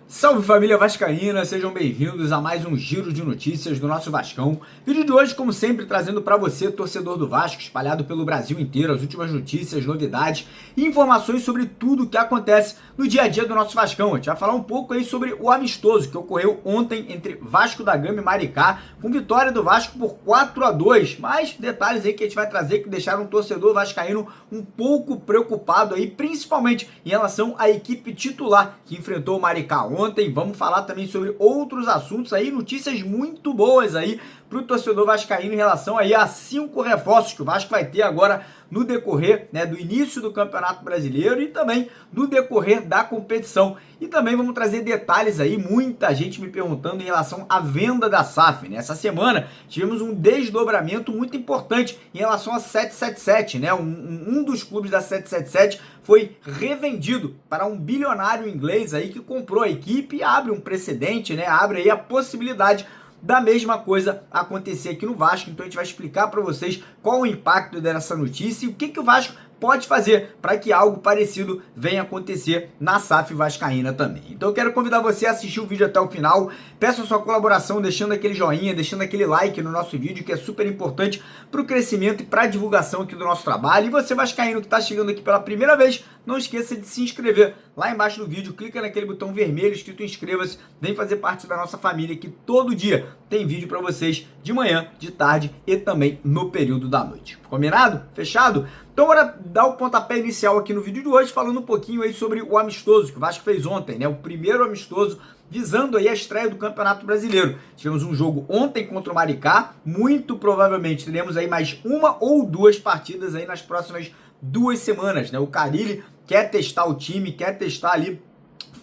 Salve família vascaína, sejam bem-vindos a mais um giro de notícias do nosso Vascão. Vídeo de hoje, como sempre, trazendo para você, torcedor do Vasco, espalhado pelo Brasil inteiro, as últimas notícias, novidades e informações sobre tudo o que acontece no dia a dia do nosso Vascão. A gente vai falar um pouco aí sobre o amistoso que ocorreu ontem entre Vasco da Gama e Maricá, com vitória do Vasco por 4-2. Mas detalhes aí que a gente vai trazer que deixaram o torcedor vascaíno um pouco preocupado aí, principalmente em relação à equipe titular que enfrentou o Maricá ontem. Vamos falar também sobre outros assuntos aí, notícias muito boas aí para o torcedor vascaíno em relação aí a 5 reforços que o Vasco vai ter agora no decorrer, né, do início do Campeonato Brasileiro e também no decorrer da competição. E também vamos trazer detalhes aí, muita gente me perguntando em relação à venda da SAF, né? Essa semana tivemos um desdobramento muito importante em relação a 777, né? Um dos clubes da 777 foi revendido para um bilionário inglês aí que comprou a equipe e abre um precedente, né? Abre aí a possibilidade da mesma coisa acontecer aqui no Vasco. Então a gente vai explicar para vocês qual o impacto dessa notícia e o que o Vasco pode fazer para que algo parecido venha acontecer na SAF vascaína também. Então eu quero convidar você a assistir o vídeo até o final. Peço a sua colaboração deixando aquele joinha, deixando aquele like no nosso vídeo, que é super importante para o crescimento e para a divulgação aqui do nosso trabalho. E você vascaíno que está chegando aqui pela primeira vez, não esqueça de se inscrever lá embaixo do vídeo, clica naquele botão vermelho escrito inscreva-se, vem fazer parte da nossa família que todo dia tem vídeo para vocês de manhã, de tarde e também no período da noite. Combinado? Fechado? Então bora dar o pontapé inicial aqui no vídeo de hoje, falando um pouquinho aí sobre o amistoso que o Vasco fez ontem, né? O primeiro amistoso visando aí a estreia do Campeonato Brasileiro. Tivemos um jogo ontem contra o Maricá, muito provavelmente teremos aí mais uma ou duas partidas aí nas próximas 2 semanas, né? O Carille quer testar o time, quer testar ali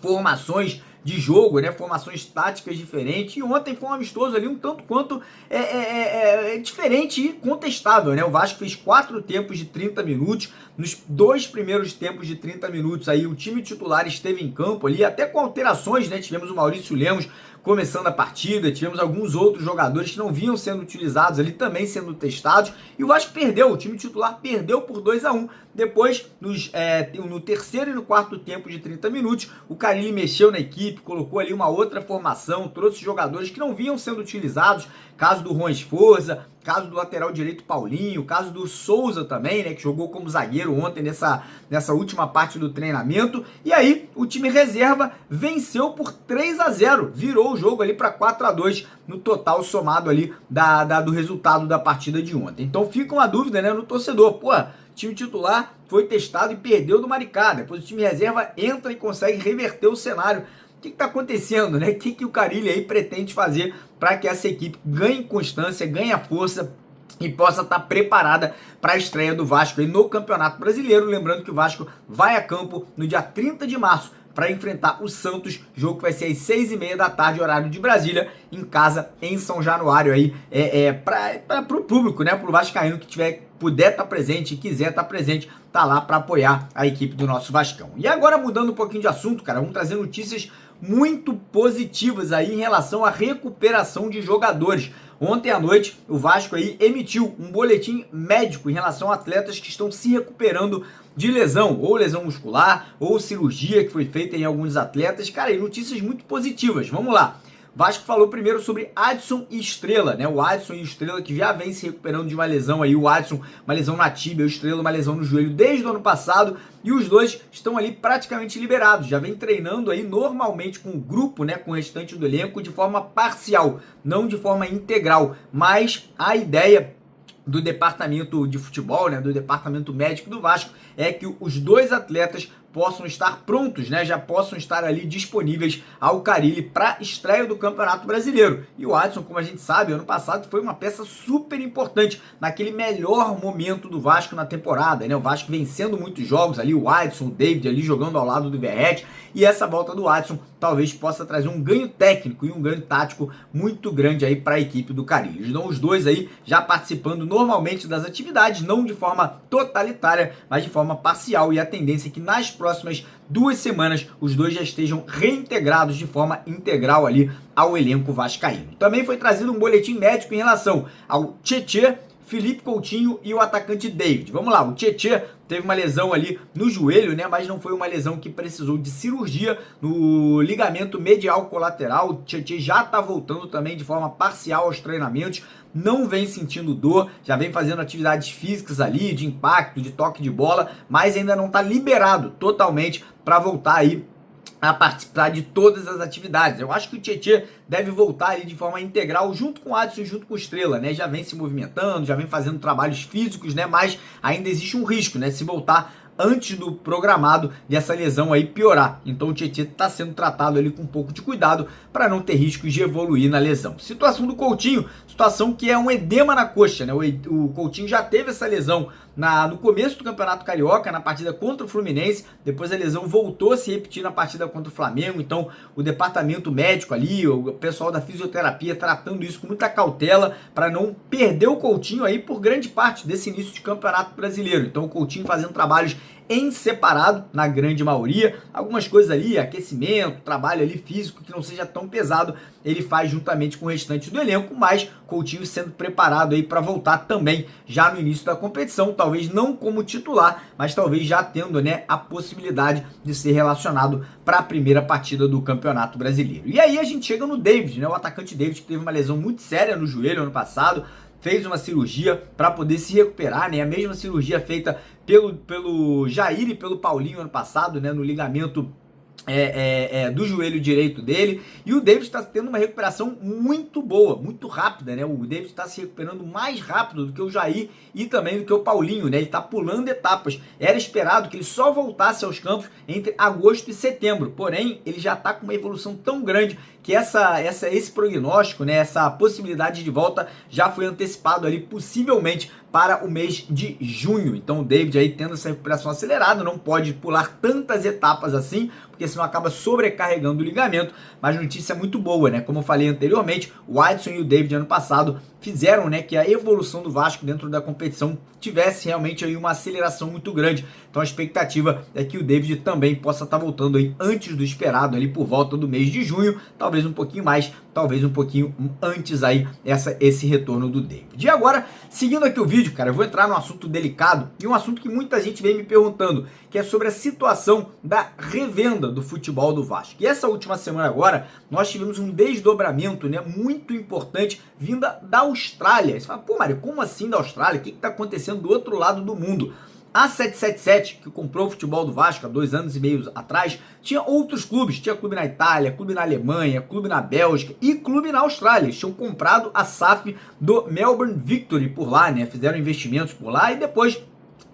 formações de jogo, né? Formações táticas diferentes. E ontem foi um amistoso ali um tanto quanto diferente e contestável, né? O Vasco fez 4 tempos de 30 minutos. Nos 2 primeiros tempos de 30 minutos aí o time titular esteve em campo ali, até com alterações, né? Tivemos o Maurício Lemos começando a partida, tivemos alguns outros jogadores que não vinham sendo utilizados ali também sendo testados, e o Vasco perdeu, o time titular perdeu por 2-1. Depois, no terceiro e no quarto tempo de 30 minutos, o Carille mexeu na equipe, colocou ali uma outra formação, trouxe jogadores que não vinham sendo utilizados, caso do Juan Esforza, caso do lateral direito Paulinho, caso do Souza também, né, que jogou como zagueiro ontem nessa última parte do treinamento. E aí o time reserva venceu por 3-0, virou o jogo ali para 4-2 no total somado ali do resultado da partida de ontem. Então fica uma dúvida, né, no torcedor, pô, time titular foi testado e perdeu do Maricá, depois o time reserva entra e consegue reverter o cenário. O que está acontecendo, né? O que o Carille aí pretende fazer para que essa equipe ganhe constância, ganhe força e possa estar preparada para a estreia do Vasco aí no Campeonato Brasileiro? Lembrando que o Vasco vai a campo no dia 30 de março para enfrentar o Santos, jogo que vai ser às 6h30 da tarde, horário de Brasília, em casa, em São Januário aí, para o público, né? Para o vascaíno que puder estar presente e quiser estar presente, tá lá para apoiar a equipe do nosso Vascão. E agora, mudando um pouquinho de assunto, cara, vamos trazer notícias muito positivas aí em relação à recuperação de jogadores. Ontem à noite, o Vasco aí emitiu um boletim médico em relação a atletas que estão se recuperando de lesão, ou lesão muscular, ou cirurgia que foi feita em alguns atletas. Cara, e notícias muito positivas. Vamos lá. Vasco falou primeiro sobre Adson e Estrela, né? O Adson e o Estrela que já vem se recuperando de uma lesão aí, o Adson uma lesão na tíbia, o Estrela uma lesão no joelho desde o ano passado, e os dois estão ali praticamente liberados, já vem treinando aí normalmente com o grupo, né, com o restante do elenco de forma parcial, não de forma integral, mas a ideia do departamento de futebol, né, do departamento médico do Vasco, é que os 2 atletas possam estar prontos, né? Já possam estar ali disponíveis ao Carille para estreia do Campeonato Brasileiro. E o Adson, como a gente sabe, ano passado foi uma peça super importante naquele melhor momento do Vasco na temporada, né? O Vasco vencendo muitos jogos ali, o Adson, o David ali jogando ao lado do Verratti, e essa volta do Adson talvez possa trazer um ganho técnico e um ganho tático muito grande aí para a equipe do Carille. Os dois aí já participando normalmente das atividades, não de forma totalitária, mas de forma forma parcial e a tendência é que nas próximas 2 semanas os dois já estejam reintegrados de forma integral ali ao elenco vascaíno. Também foi trazido um boletim médico em relação ao Tietê, Felipe Coutinho e o atacante David. Vamos lá, o Tietê teve uma lesão ali no joelho, né? Mas não foi uma lesão que precisou de cirurgia no ligamento medial colateral. O Tietê já tá voltando também de forma parcial aos treinamentos, não vem sentindo dor, já vem fazendo atividades físicas ali, de impacto, de toque de bola, mas ainda não tá liberado totalmente para voltar aí a participar de todas as atividades. Eu acho que o Tietê deve voltar ali de forma integral junto com o Adson, junto com o Estrela, né? Já vem se movimentando, já vem fazendo trabalhos físicos, né? Mas ainda existe um risco, né? Se voltar antes do programado dessa lesão aí piorar. Então o Tietê está sendo tratado ali com um pouco de cuidado para não ter riscos de evoluir na lesão. Situação do Coutinho, situação que é um edema na coxa, né? O Coutinho já teve essa lesão no começo do Campeonato Carioca, na partida contra o Fluminense, depois a lesão voltou a se repetir na partida contra o Flamengo, então o departamento médico ali, o pessoal da fisioterapia tratando isso com muita cautela para não perder o Coutinho aí por grande parte desse início de Campeonato Brasileiro. Então o Coutinho fazendo trabalhos em separado, na grande maioria, algumas coisas ali, aquecimento, trabalho ali físico que não seja tão pesado, ele faz juntamente com o restante do elenco, mas Coutinho sendo preparado aí para voltar também já no início da competição, talvez não como titular, mas talvez já tendo, né, a possibilidade de ser relacionado para a primeira partida do Campeonato Brasileiro. E aí a gente chega no David, né, o atacante David que teve uma lesão muito séria no joelho ano passado, fez uma cirurgia para poder se recuperar, né? A mesma cirurgia feita pelo Jair e pelo Paulinho ano passado, né? No ligamento do joelho direito dele, e o David está tendo uma recuperação muito boa, muito rápida, né? O David está se recuperando mais rápido do que o Jair e também do que o Paulinho, né? Ele está pulando etapas. Era esperado que ele só voltasse aos campos entre agosto e setembro, porém ele já está com uma evolução tão grande que esse prognóstico, né? Essa possibilidade de volta já foi antecipado ali possivelmente para o mês de junho. Então o David aí tendo essa recuperação acelerada, não pode pular tantas etapas assim, porque senão acaba sobrecarregando o ligamento, mas notícia muito boa, né? Como eu falei anteriormente, o Adson e o David ano passado fizeram, né, que a evolução do Vasco dentro da competição tivesse realmente aí uma aceleração muito grande. Então a expectativa é que o David também possa estar voltando aí antes do esperado, ali por volta do mês de junho, talvez um pouquinho mais, talvez um pouquinho antes aí esse retorno do David. E agora, seguindo aqui o vídeo, cara, eu vou entrar num assunto delicado e um assunto que muita gente vem me perguntando, que é sobre a situação da revenda do futebol do Vasco. E essa última semana agora, nós tivemos um desdobramento, né, muito importante vinda da Austrália. Você fala, pô, Mário, como assim da Austrália? O que está acontecendo do outro lado do mundo? A 777, que comprou o futebol do Vasco há 2 anos e meio atrás, tinha outros clubes. Tinha clube na Itália, clube na Alemanha, clube na Bélgica e clube na Austrália. Eles tinham comprado a SAF do Melbourne Victory por lá, né? Fizeram investimentos por lá e depois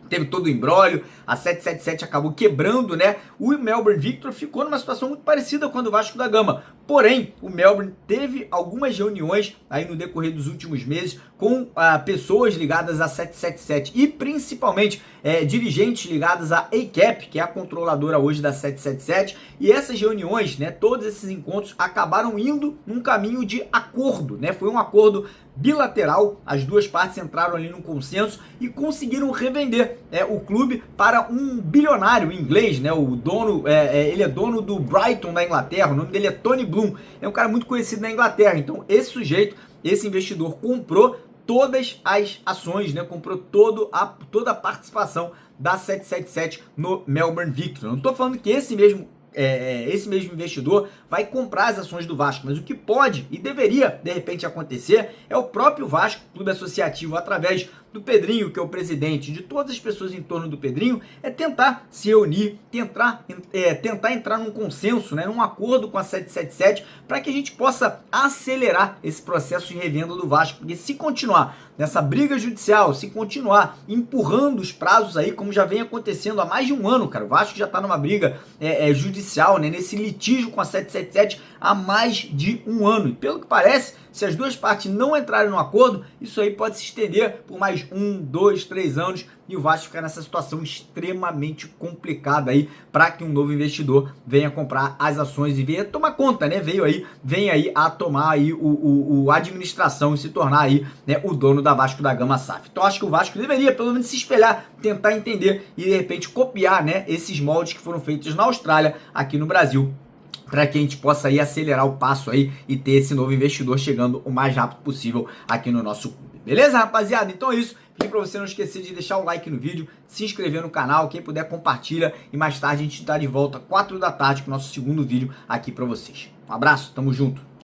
teve todo o imbróglio, a 777 acabou quebrando, né? O Melbourne Victory ficou numa situação muito parecida com a do Vasco da Gama. Porém, o Melbourne teve algumas reuniões aí no decorrer dos últimos meses com pessoas ligadas à 777 e principalmente dirigentes ligados à ACAP, que é a controladora hoje da 777, e essas reuniões, né, todos esses encontros acabaram indo num caminho de acordo, né? Foi um acordo bilateral, as duas partes entraram ali num consenso e conseguiram revender o clube para um bilionário inglês, né? O dono, ele é dono do Brighton da Inglaterra, o nome dele é Tony Bloom, é um cara muito conhecido na Inglaterra. Então esse sujeito, esse investidor comprou todas as ações, né? Comprou toda a participação da 777 no Melbourne Victory. Não estou falando que esse mesmo investidor vai comprar as ações do Vasco, mas o que pode e deveria de repente acontecer é o próprio Vasco, clube associativo, através do Pedrinho, que é o presidente, de todas as pessoas em torno do Pedrinho, é tentar se reunir, tentar entrar num consenso, né, num acordo com a 777, para que a gente possa acelerar esse processo de revenda do Vasco, porque se continuar nessa briga judicial, se continuar empurrando os prazos aí, como já vem acontecendo há mais de um ano, cara, o Vasco já está numa briga judicial, né, nesse litígio com a 777 há mais de um ano, e pelo que parece, Se as duas partes não entrarem no acordo, isso aí pode se estender por mais 1, 2, 3 anos e o Vasco ficar nessa situação extremamente complicada aí para que um novo investidor venha comprar as ações e venha tomar conta, né? Vem aí a tomar aí a administração e se tornar aí, né, o dono da Vasco da Gama SAF. Então acho que o Vasco deveria pelo menos se espelhar, tentar entender e de repente copiar, né, esses moldes que foram feitos na Austrália aqui no Brasil, para que a gente possa aí acelerar o passo aí e ter esse novo investidor chegando o mais rápido possível aqui no nosso clube. Beleza, rapaziada? Então é isso. Pedi para você não esquecer de deixar o like no vídeo, se inscrever no canal, quem puder compartilha e mais tarde a gente está de volta 4 da tarde com o nosso segundo vídeo aqui para vocês. Um abraço, tamo junto.